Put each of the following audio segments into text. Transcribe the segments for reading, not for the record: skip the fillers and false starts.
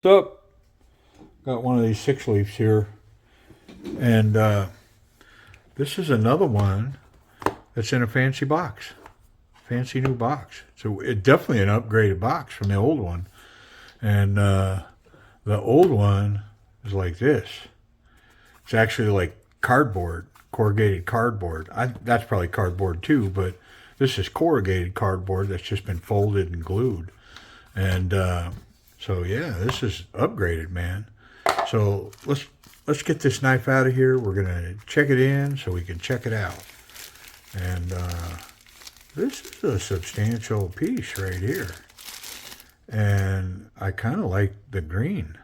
So, got one of these SIXLEAFs here, and this is another one that's in a fancy box, fancy new box. So it definitely an upgraded box from the old one, and the old one is like this. It's actually like cardboard, corrugated cardboard. That's probably cardboard too, but this is corrugated cardboard that's just been folded and glued, and so yeah, this is upgraded, man. So let's get this knife out of here. We're gonna check it in so we can check it out. And this is a substantial piece right here. And I kind of like the green.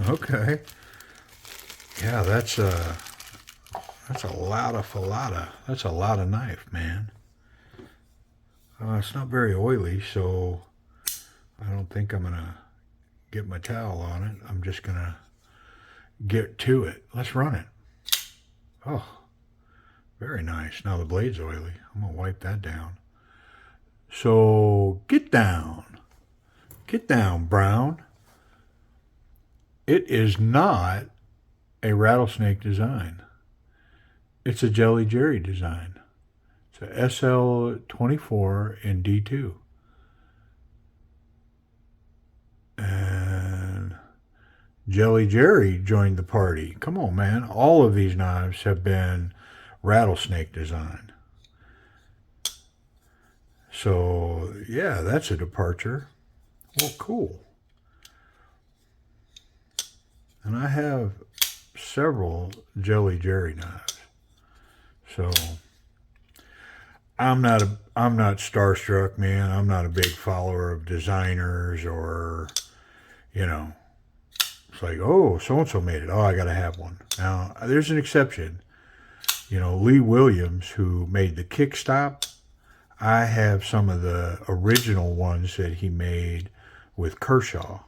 Okay. Yeah, that's a lot of filata. That's a lot of knife, man. It's not very oily, so I don't think I'm gonna get my towel on it. I'm just gonna get to it. Let's run it. Oh, very nice. Now the blade's oily. I'm gonna wipe that down. So get down. Get down, Brown. It is not a rattlesnake design. It's a Jelly Jerry design. It's a SL-24 in D2. And Jelly Jerry joined the party. Come on, man. All of these knives have been rattlesnake design. So, yeah, that's a departure. Well, cool. And I have several Jelly Jerry knives. So, I'm not starstruck, man. I'm not a big follower of designers or, you know, it's like, oh, so and so made it. Oh, I got to have one. Now, there's an exception. You know, Lee Williams, who made the kickstop, I have some of the original ones that he made with Kershaw,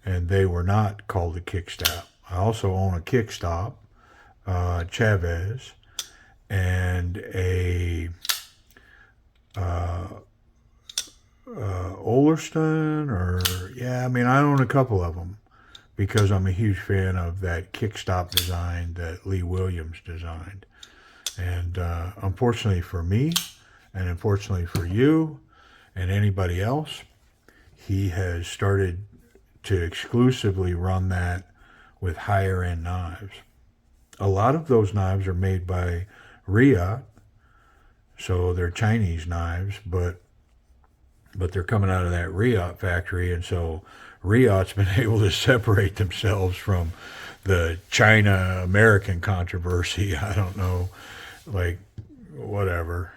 and they were not called the kickstop. I also own a kickstop, Chavez, and a Ollerston, or yeah, I mean, I own a couple of them because I'm a huge fan of that kickstop design that Lee Williams designed. And unfortunately for me, and unfortunately for you and anybody else, he has started to exclusively run that with higher end knives. A lot of those knives are made by Riot, so they're Chinese knives, but they're coming out of that Riot factory, and so Riot's been able to separate themselves from the China American controversy. I don't know, like whatever.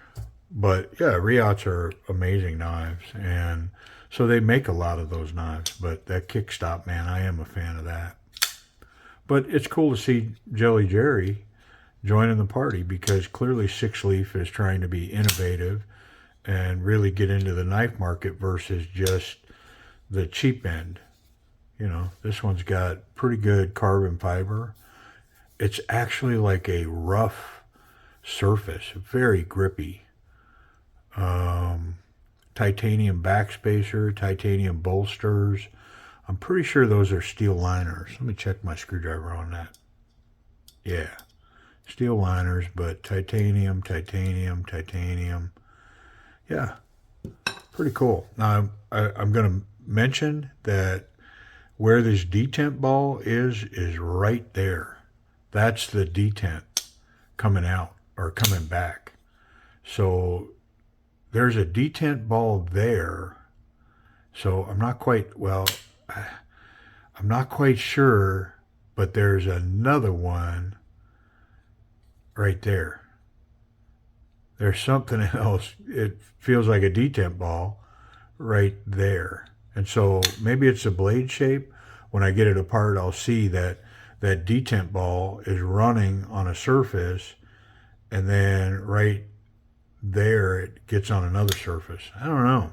But yeah, Riots are amazing knives, and so they make a lot of those knives. But that kickstop, man, I am a fan of that. But it's cool to see Jelly Jerry joining the party because clearly SIXLEAF is trying to be innovative and really get into the knife market versus just the cheap end. You know, this one's got pretty good carbon fiber. It's actually like a rough surface, very grippy. Titanium backspacer, titanium bolsters. I'm pretty sure those are steel liners. Let me check my screwdriver on that. Yeah, steel liners, but titanium, titanium, titanium. Yeah, pretty cool. Now, I'm going to mention that where this detent ball is right there. That's the detent coming out or coming back. So there's a detent ball there. So I'm not quite, well, I'm not quite sure, but there's another one right there. There's something else. It feels like a detent ball right there. And so maybe it's a blade shape. When I get it apart, I'll see that that detent ball is running on a surface, and then right there it gets on another surface. I don't know.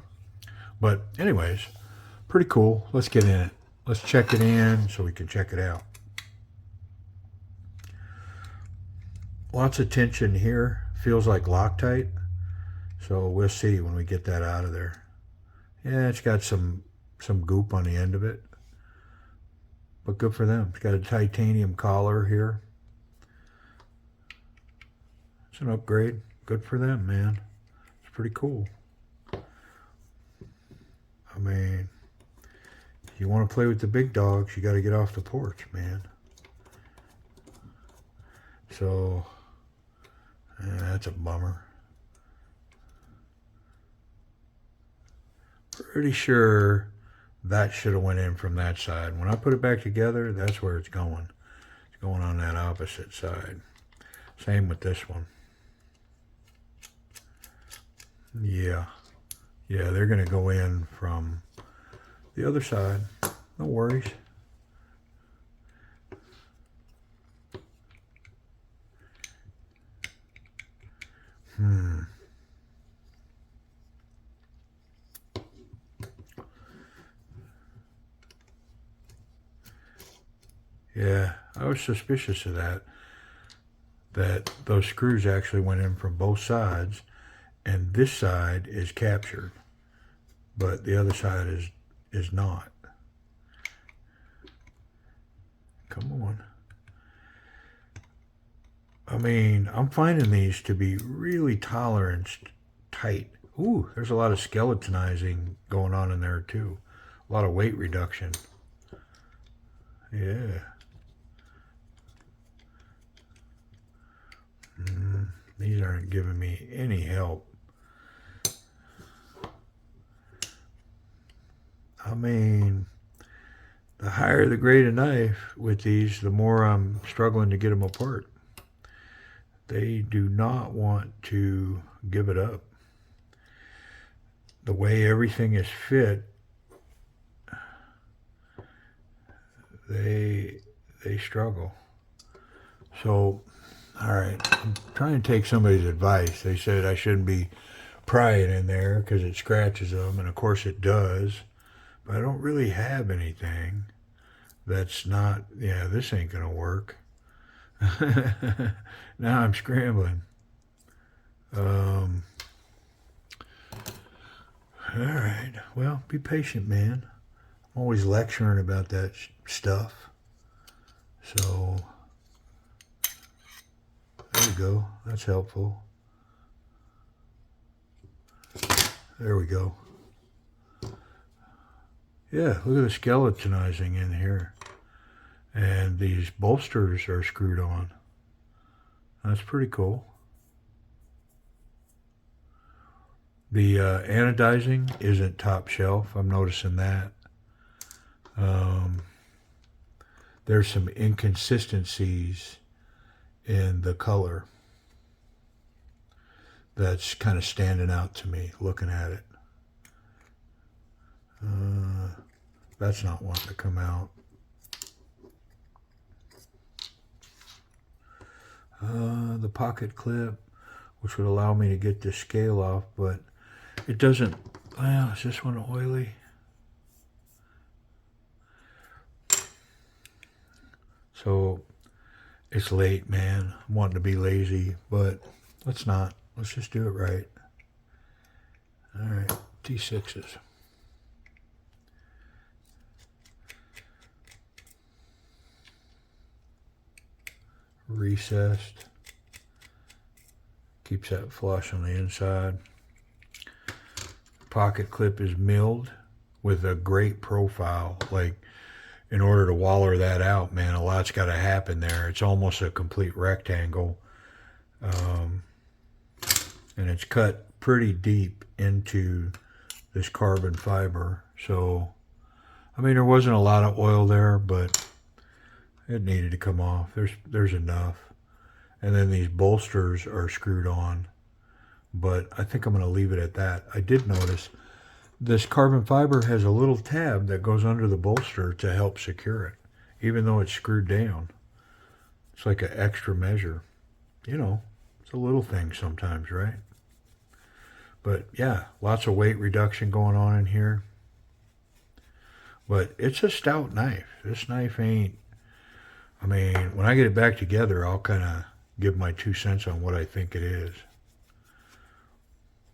But anyways, pretty cool. Let's get in it. Let's check it in so we can check it out. Lots of tension here. Feels like Loctite. So we'll see when we get that out of there. Yeah, it's got some some goop on the end of it. But good for them. It's got a titanium collar here. It's an upgrade. Good for them, man. It's pretty cool. I mean, if you want to play with the big dogs, you got to get off the porch, man. So, that's a bummer. Pretty sure that should have went in from that side. When I put it back together, that's where it's going. It's going on that opposite side. Same with this one. Yeah. Yeah, they're going to go in from the other side. No worries. Yeah, I was suspicious of that. That those screws actually went in from both sides, and this side is captured, but the other side is not. Come on. I mean, I'm finding these to be really tolerance tight. Ooh, there's a lot of skeletonizing going on in there too. A lot of weight reduction. Yeah. These aren't giving me any help. I mean, the higher the grade of knife with these, the more I'm struggling to get them apart. They do not want to give it up. The way everything is fit, they struggle. So, all right, I'm trying to take somebody's advice. They said I shouldn't be prying in there because it scratches them, and of course it does. But I don't really have anything that's not, yeah, this ain't going to work. Now I'm scrambling. All right, well, be patient, man. I'm always lecturing about that stuff. So, there we go. That's helpful. There we go. Yeah, look at the skeletonizing in here. And these bolsters are screwed on. That's pretty cool. The anodizing isn't top shelf. I'm noticing that. There's some inconsistencies in the color that's kind of standing out to me looking at it. That's not wanting to come out. The pocket clip, which would allow me to get this scale off, but it doesn't. Well, is this one oily? So it's late, man. I'm wanting to be lazy, but let's not. Let's just do it right. All right, T6s. Recessed. Keeps that flush on the inside. Pocket clip is milled with a great profile. Like, in order to waller that out, man, a lot's got to happen there. It's almost a complete rectangle. And it's cut pretty deep into this carbon fiber. So, I mean, there wasn't a lot of oil there, but it needed to come off. There's enough. And then these bolsters are screwed on. But I think I'm going to leave it at that. I did notice this carbon fiber has a little tab that goes under the bolster to help secure it, even though it's screwed down. It's like an extra measure. You know, it's a little thing sometimes, right? But yeah, lots of weight reduction going on in here. But it's a stout knife. This knife ain't, I mean, when I get it back together, I'll kind of give my 2 cents on what I think it is.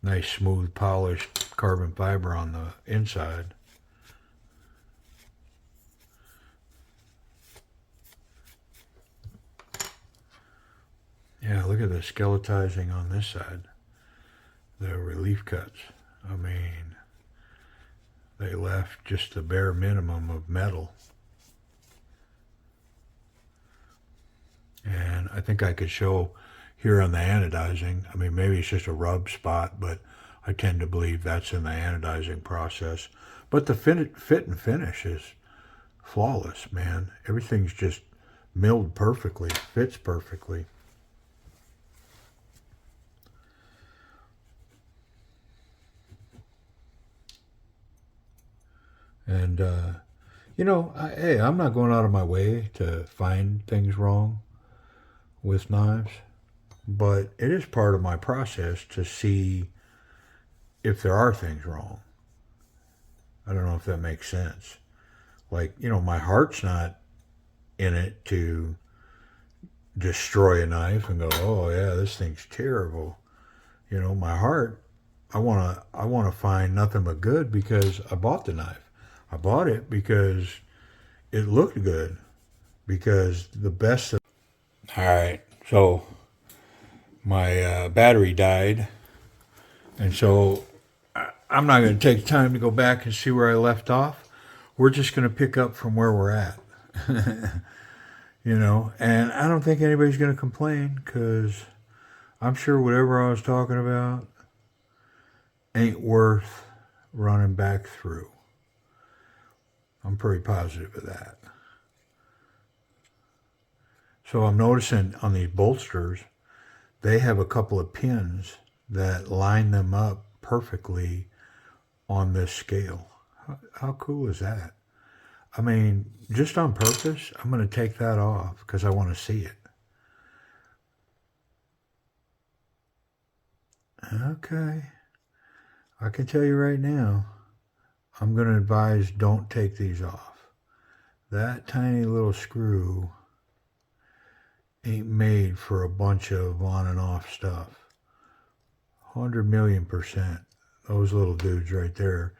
Nice, smooth, polished carbon fiber on the inside. skeletizing on this side, the relief cuts. I mean, they left just the bare minimum of metal. And I think I could show here on the anodizing. I mean, maybe it's just a rub spot, but I tend to believe that's in the anodizing process. But the fit and finish is flawless, man. Everything's just milled perfectly, fits perfectly. And, you know, hey, I'm not going out of my way to find things wrong with knives, but it is part of my process to see if there are things wrong. I don't know if that makes sense. Like, you know, my heart's not in it to destroy a knife and go, oh yeah, this thing's terrible. You know, my heart, I wanna find nothing but good because I bought the knife. I bought it because it looked good. Because the best of... All right, so my battery died, and so I'm not going to take time to go back and see where I left off. We're just going to pick up from where we're at. You know, and I don't think anybody's going to complain because I'm sure whatever I was talking about ain't worth running back through. I'm pretty positive of that. So I'm noticing on these bolsters, they have a couple of pins that line them up perfectly on this scale. How cool is that? I mean, just on purpose, I'm going to take that off because I want to see it. Okay. I can tell you right now, I'm going to advise don't take these off. That tiny little screw ain't made for a bunch of on and off stuff. 100,000,000%. Those little dudes right there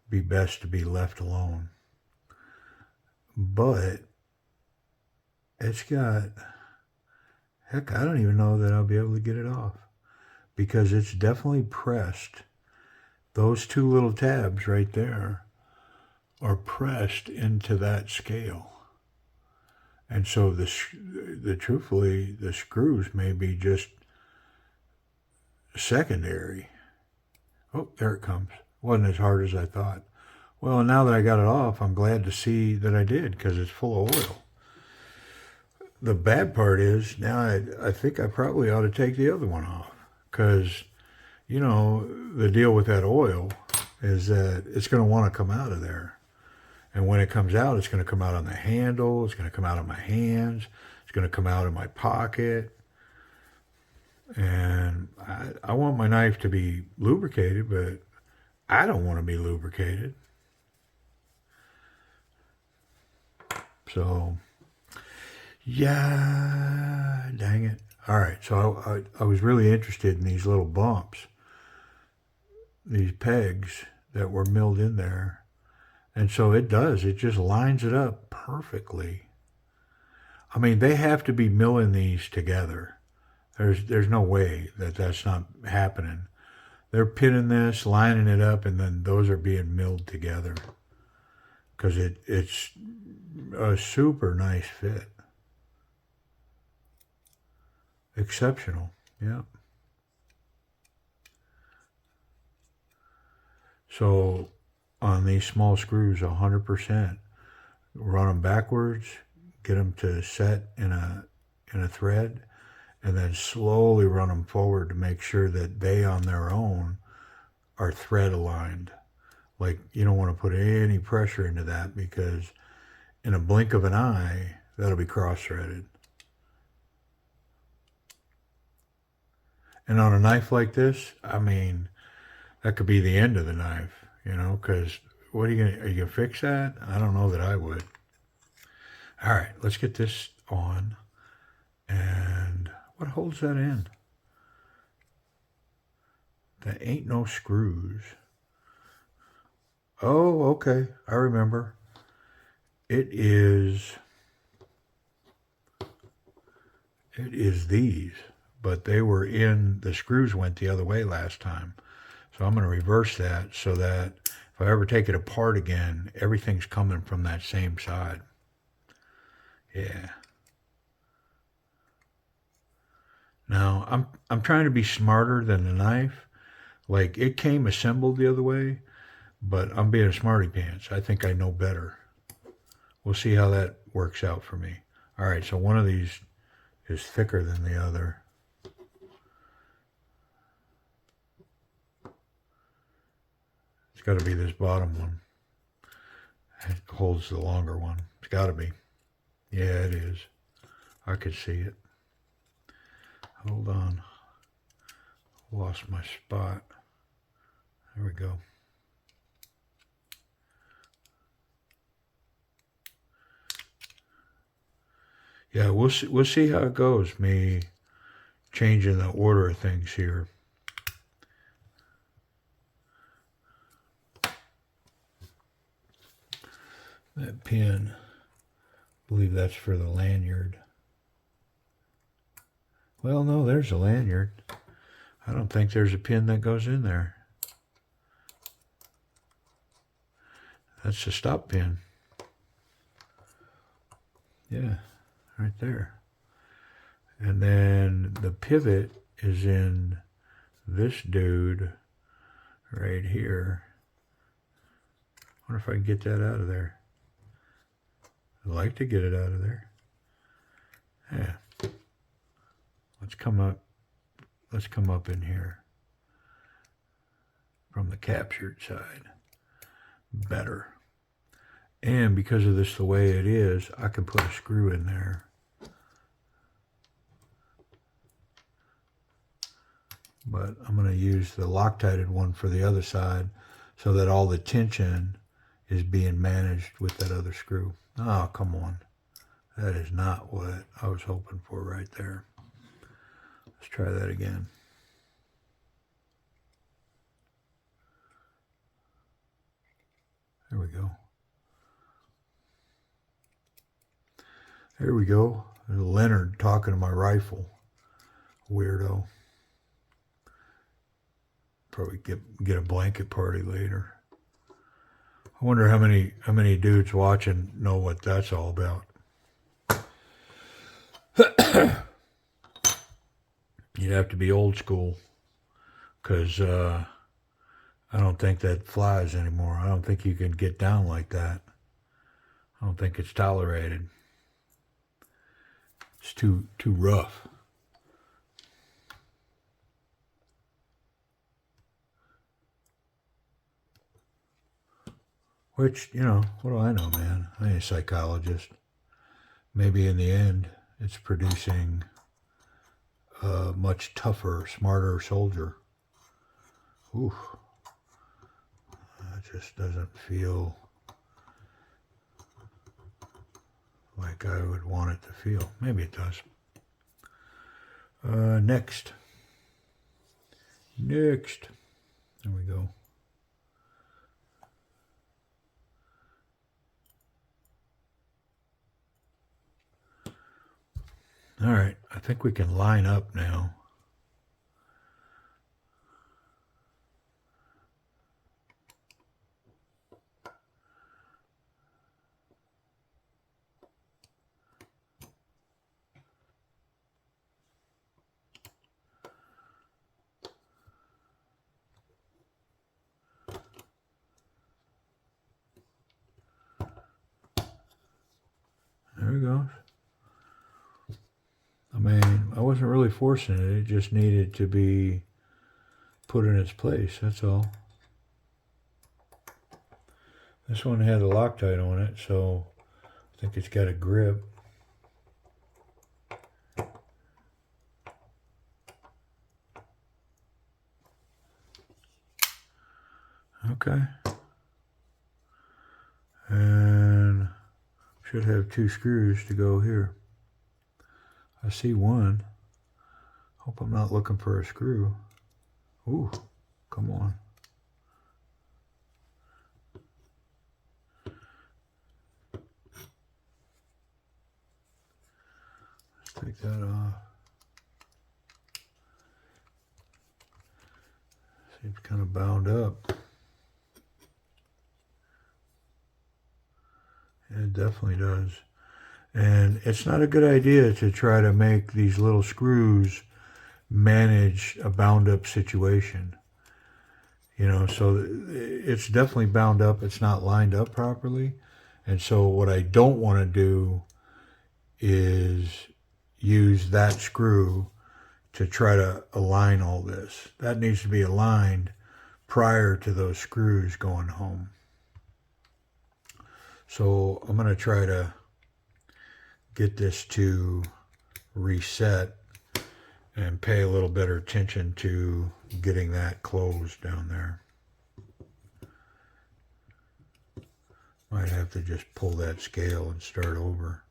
be best to be left alone. But it's got, heck, I don't even know that I'll be able to get it off because it's definitely pressed. Those two little tabs right there are pressed into that scale. And so truthfully, the screws may be just secondary. Oh, there it comes. Wasn't as hard as I thought. Well, now that I got it off, I'm glad to see that I did because it's full of oil. The bad part is now I think I probably ought to take the other one off because, you know, the deal with that oil is that it's going to want to come out of there. And when it comes out, it's going to come out on the handle. It's going to come out of my hands. It's going to come out of my pocket. And I want my knife to be lubricated, but I don't want to be lubricated. So, yeah, dang it. All right, so I was really interested in these little bumps, these pegs that were milled in there. And so it just lines it up perfectly. I mean, they have to be milling these together. There's no way that that's not happening. They're pinning this, lining it up, and then those are being milled together. Because it's a super nice fit. Exceptional, yeah. So on these small screws, 100%, run them backwards, get them to set in a thread, and then slowly run them forward to make sure that they on their own are thread aligned. Like, you don't want to put any pressure into that because in a blink of an eye, that'll be cross-threaded. And on a knife like this, I mean, that could be the end of the knife, you know, because are you gonna fix that? I don't know that I would. All right, let's get this on. And what holds that in? That ain't no screws. Oh, okay, I remember. It is these, but they were in, the screws went the other way last time. So I'm going to reverse that so that if I ever take it apart again, everything's coming from that same side. Yeah. Now, I'm trying to be smarter than the knife. Like, it came assembled the other way, but I'm being a smarty pants. I think I know better. We'll see how that works out for me. All right, so one of these is thicker than the other. It's got to be this bottom one. It holds the longer one. It's got to be. Yeah, it is. I could see it. Hold on. Lost my spot. There we go. Yeah, we'll see how it goes, me changing the order of things here. That pin, I believe that's for the lanyard. Well, no, there's a lanyard. I don't think there's a pin that goes in there. That's the stop pin. Yeah, right there. And then the pivot is in this dude right here. I wonder if I can get that out of there. I'd like to get it out of there. Yeah. Let's come up in here from the captured side. Better. And because of this the way it is, I can put a screw in there. But I'm going to use the Loctited one for the other side so that all the tension is being managed with that other screw. Oh, come on. That is not what I was hoping for right there. Let's try that again. There we go. There we go. There's Leonard talking to my rifle. Weirdo. Probably get a blanket party later. I wonder how many dudes watching know what that's all about. You'd have to be old school, because I don't think that flies anymore. I don't think you can get down like that. I don't think it's tolerated. It's too rough. Which, you know, what do I know, man? I ain't a psychologist. Maybe in the end, it's producing a much tougher, smarter soldier. Oof. That just doesn't feel like I would want it to feel. Maybe it does. Next. There we go. All right, I think we can line up now. There we go. I mean, I wasn't really forcing it. It just needed to be put in its place, that's all. This one had a Loctite on it, so I think it's got a grip. Okay. And should have 2 screws to go here. I see one. Hope I'm not looking for a screw. Ooh, come on. Let's take that off. It's kind of bound up. It definitely does. And it's not a good idea to try to make these little screws manage a bound up situation. You know, so it's definitely bound up. It's not lined up properly. And so what I don't want to do is use that screw to try to align all this. That needs to be aligned prior to those screws going home. So I'm going to try to get this to reset and pay a little better attention to getting that closed down there. Might have to just pull that scale and start over.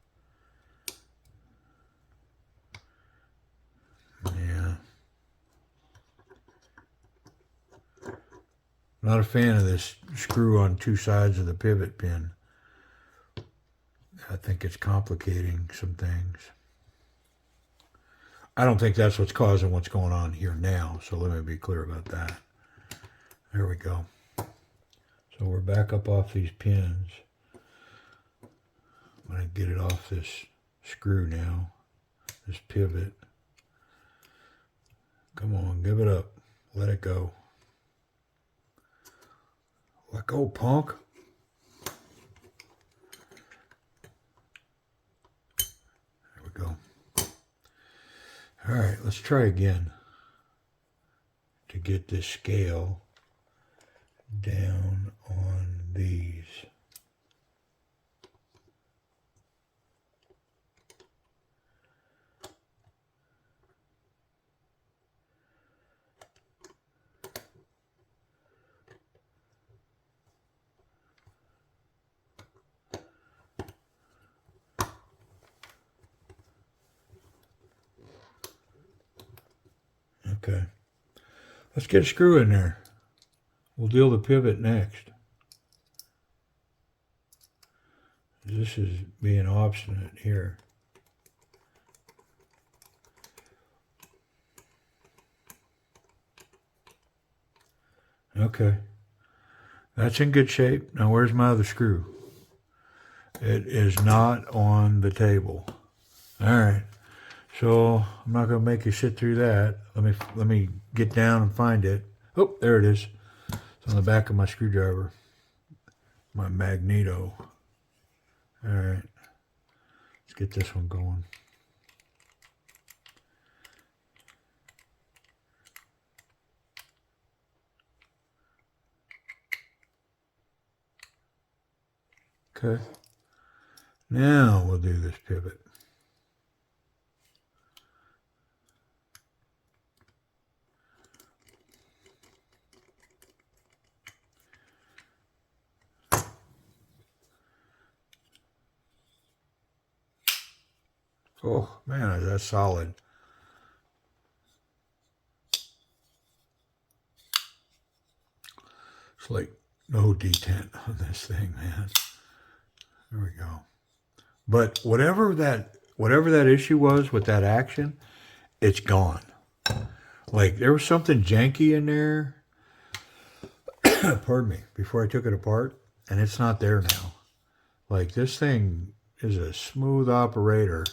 Yeah. Not a fan of this screw on two sides of the pivot pin. I think it's complicating some things. I don't think that's what's causing what's going on here now, so let me be clear about that. There we go. So we're back up off these pins. I'm going to get it off this screw now, this pivot. Come on, give it up. Let it go. Let go, punk. There we go. All right, let's try again to get this scale down on these. Okay, let's get a screw in there. We'll deal the pivot next. This is being obstinate here. Okay, that's in good shape. Now where's my other screw? It is not on the table. All right. So I'm not going to make you sit through that. Let me get down and find it. Oh, there it is. It's on the back of my screwdriver. My magneto. All right. Let's get this one going. Okay. Now we'll do this pivot. Oh, man, that's solid. It's like no detent on this thing, man. There we go. But whatever that issue was with that action, it's gone. Like there was something janky in there. Pardon me, before I took it apart, and it's not there now. Like this thing is a smooth operator.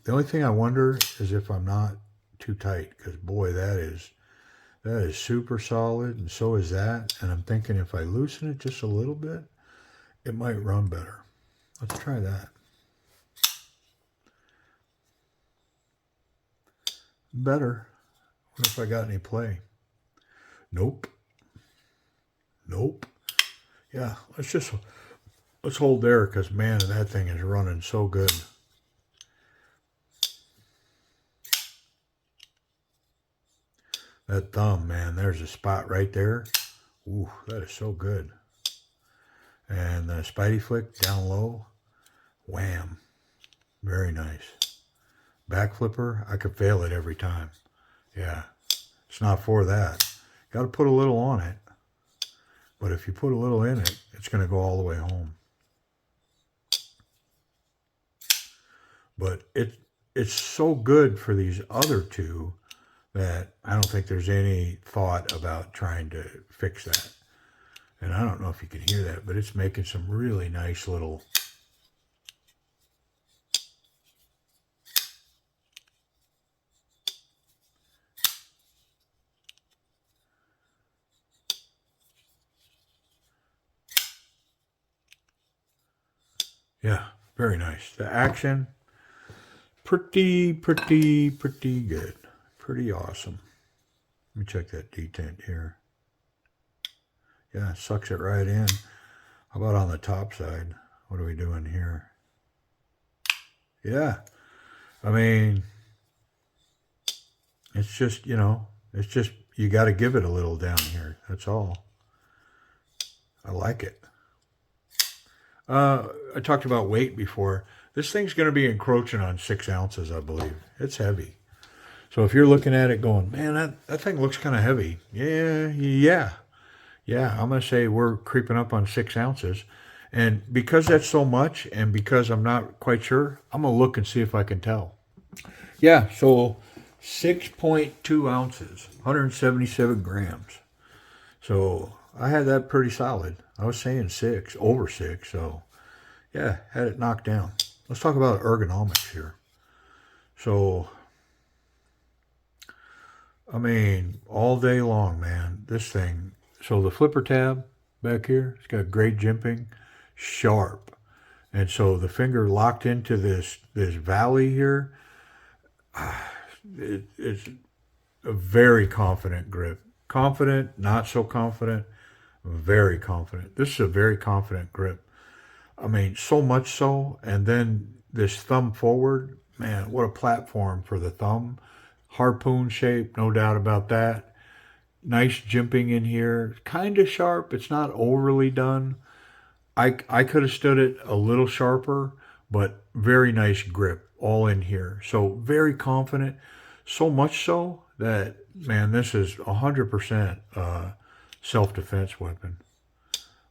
The only thing I wonder is if I'm not too tight, because boy, that is super solid, and so is that. And I'm thinking if I loosen it just a little bit, it might run better. Let's try that. Better. What if I got any play? Nope. Nope. Yeah, let's hold there, because man, that thing is running so good. That thumb, man, there's a spot right there. Ooh, that is so good. And the Spidey flick down low. Wham. Very nice. Back flipper, I could fail it every time. Yeah, it's not for that. Got to put a little on it. But if you put a little in it, it's going to go all the way home. But it's so good for these other two that I don't think there's any thought about trying to fix that. And I don't know if you can hear that, but it's making some really nice little... Yeah, very nice. The action, pretty good. Pretty awesome. Let me check that detent here. Yeah, sucks it right in. How about on the top side? What are we doing here? Yeah, I mean, it's just, it's just, you got to give it a little down here. That's all. I like it. I talked about weight before. This thing's going to be encroaching on 6 ounces, I believe. It's heavy. So if you're looking at it going, man, that thing looks kind of heavy. Yeah. I'm going to say we're creeping up on 6 ounces. And because that's so much, and because I'm not quite sure, I'm going to look and see if I can tell. Yeah, so 6.2 ounces, 177 grams. So I had that pretty solid. I was saying 6, over 6. So yeah, had it knocked down. Let's talk about ergonomics here. So, I mean, all day long, man, this thing. So the flipper tab back here, it's got great jimping, sharp. And so the finger locked into this valley here, it's a very confident grip. Confident, not so confident, very confident. This is a very confident grip. I mean, so much so. And then this thumb forward, man, what a platform for the thumb. Harpoon shape, no doubt about that. Nice jimping in here. Kind of sharp. It's not overly done. I could have stood it a little sharper, but very nice grip all in here. So very confident. So much so that, man, this is 100% self-defense weapon.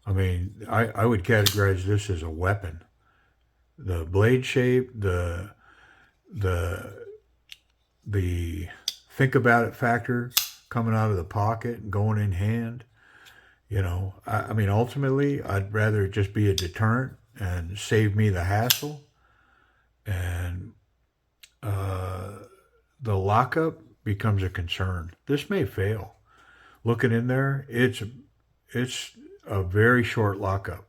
I mean, I would categorize this as a weapon. The blade shape, the think about it factor coming out of the pocket and going in hand. I mean, ultimately, I'd rather it just be a deterrent and save me the hassle. And the lockup becomes a concern. This may fail. Looking in there, it's a very short lockup.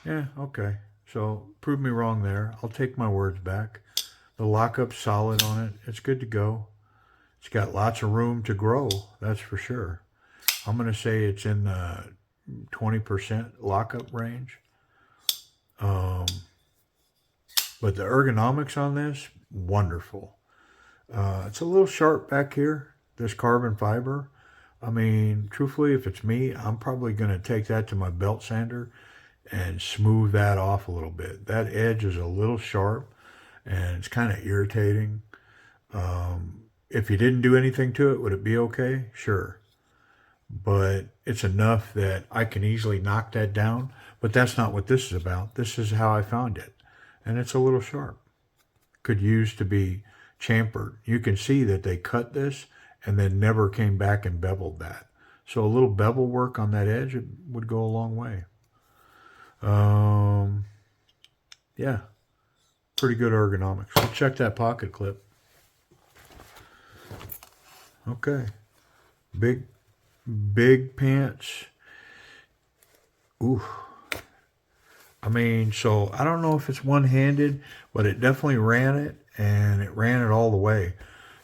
Yeah, okay. So prove me wrong there. I'll take my words back. The lockup's solid on it. It's good to go. It's got lots of room to grow, that's for sure. I'm going to say it's in the 20% lockup range. But the ergonomics on this, wonderful. It's a little sharp back here, this carbon fiber. I mean, truthfully, if it's me, I'm probably going to take that to my belt sander and smooth that off a little bit. That edge is a little sharp and it's kind of irritating. If you didn't do anything to it, would it be okay? Sure. But it's enough that I can easily knock that down. But that's not what this is about. This is how I found it. And it's a little sharp. Could use to be chamfered. You can see that they cut this and then never came back and beveled that. So a little bevel work on that edge would go a long way. Yeah, pretty good ergonomics. Let's check that pocket clip. Okay, big pants. Ooh, I mean, so I don't know if it's one-handed, but it definitely ran it, and it ran it all the way.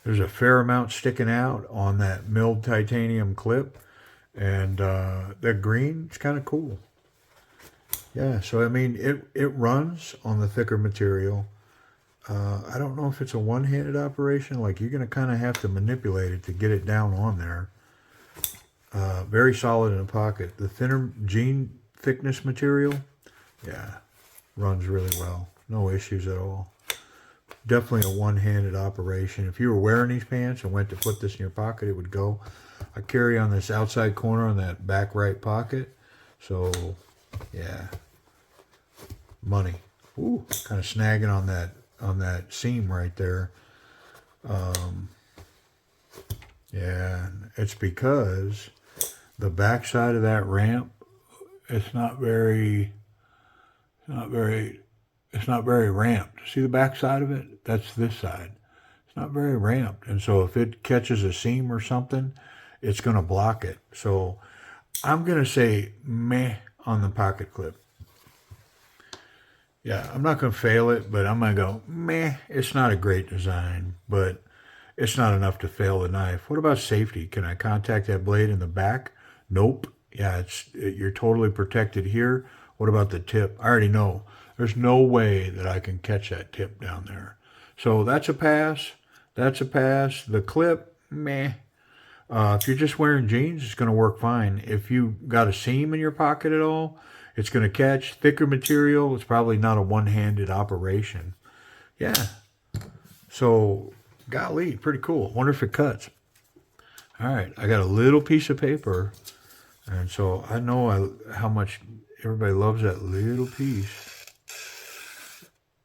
There's a fair amount sticking out on that milled titanium clip, and that green is kind of cool. Yeah, so I mean, it runs on the thicker material. I don't know if it's a one-handed operation. Like, you're going to kind of have to manipulate it to get it down on there. Very solid in the pocket. The thinner jean thickness material, yeah, runs really well. No issues at all. Definitely a one-handed operation. If you were wearing these pants and went to put this in your pocket, it would go. I carry on this outside corner on that back right pocket. So, yeah, money. Ooh, kind of snagging on that seam right there. Yeah, it's because the backside of that ramp, it's not very, not very, it's not very ramped. See the backside of it? That's this side. It's not very ramped. And so if it catches a seam or something, it's going to block it. So I'm going to say meh on the pocket clip. Yeah, I'm not going to fail it, but I'm going to go meh. It's not a great design, but it's not enough to fail the knife. What about safety? Can I contact that blade in the back? Nope. Yeah, you're totally protected here. What about the tip? I already know. There's no way that I can catch that tip down there. So that's a pass. That's a pass. The clip, meh. If you're just wearing jeans, it's going to work fine. If you got a seam in your pocket at all, it's going to catch. Thicker material, it's probably not a one-handed operation. Yeah. So, golly, pretty cool. Wonder if it cuts. All right, I got a little piece of paper, and so I know how much everybody loves that little piece.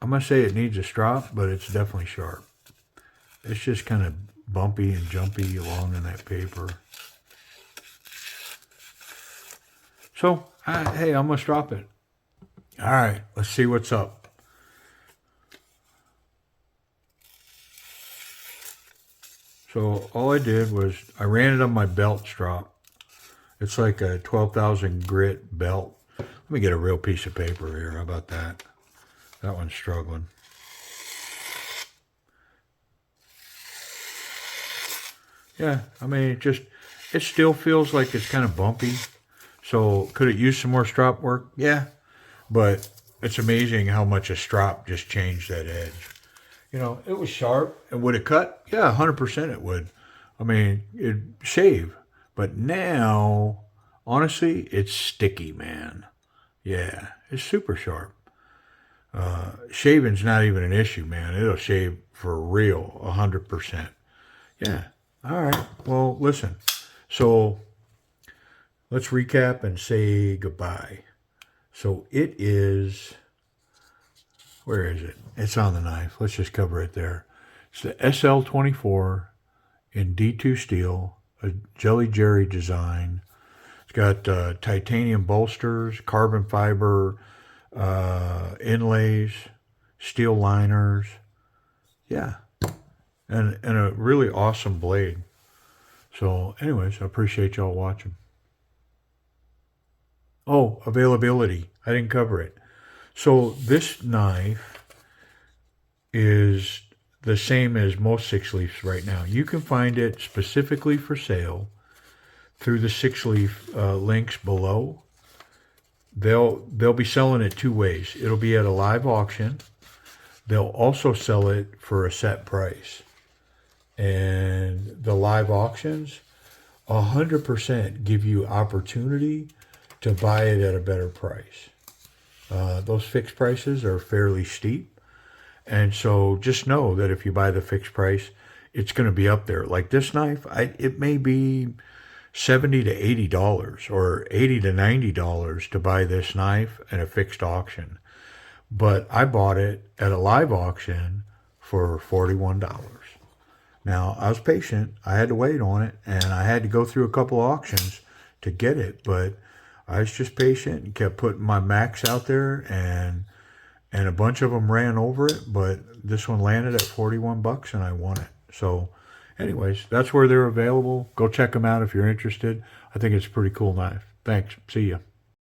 I'm going to say it needs a strop, but it's definitely sharp. It's just kind of bumpy and jumpy along in that paper. So, hey, I'm going to strop it. All right, let's see what's up. So all I did was I ran it on my belt strop. It's like a 12,000 grit belt. Let me get a real piece of paper here. How about that? That one's struggling. Yeah, I mean, it still feels like it's kind of bumpy. So could it use some more strop work? Yeah, but it's amazing how much a strop just changed that edge. You know, it was sharp. And would it cut? Yeah, 100% it would. I mean, it'd shave. But now, honestly, it's sticky, man. Yeah, it's super sharp. Shaving's not even an issue, man. It'll shave for real, 100%. Yeah. All right. Well, listen. So let's recap and say goodbye. So it is... Where is it? It's on the knife. Let's just cover it there. It's the SL-24 in D2 steel, a Jelly Jerry design. It's got titanium bolsters, carbon fiber inlays, steel liners. Yeah. And a really awesome blade. So anyways, I appreciate y'all watching. Oh, availability. I didn't cover it. So this knife is the same as most SIXLEAFs right now. You can find it specifically for sale through the SIXLEAF links below. They'll be selling it two ways. It'll be at a live auction. They'll also sell it for a set price. And the live auctions 100% give you opportunity to buy it at a better price. Those fixed prices are fairly steep. And so just know that if you buy the fixed price, it's going to be up there. Like this knife, it may be $70 to $80 or $80 to $90 to buy this knife at a fixed auction. But I bought it at a live auction for $41. Now, I was patient. I had to wait on it, and I had to go through a couple auctions to get it, but I was just patient and kept putting my max out there, and a bunch of them ran over it, but this one landed at 41 bucks and I won it. So anyways, that's where they're available. Go check them out if you're interested. I think it's a pretty cool knife. Thanks. See ya.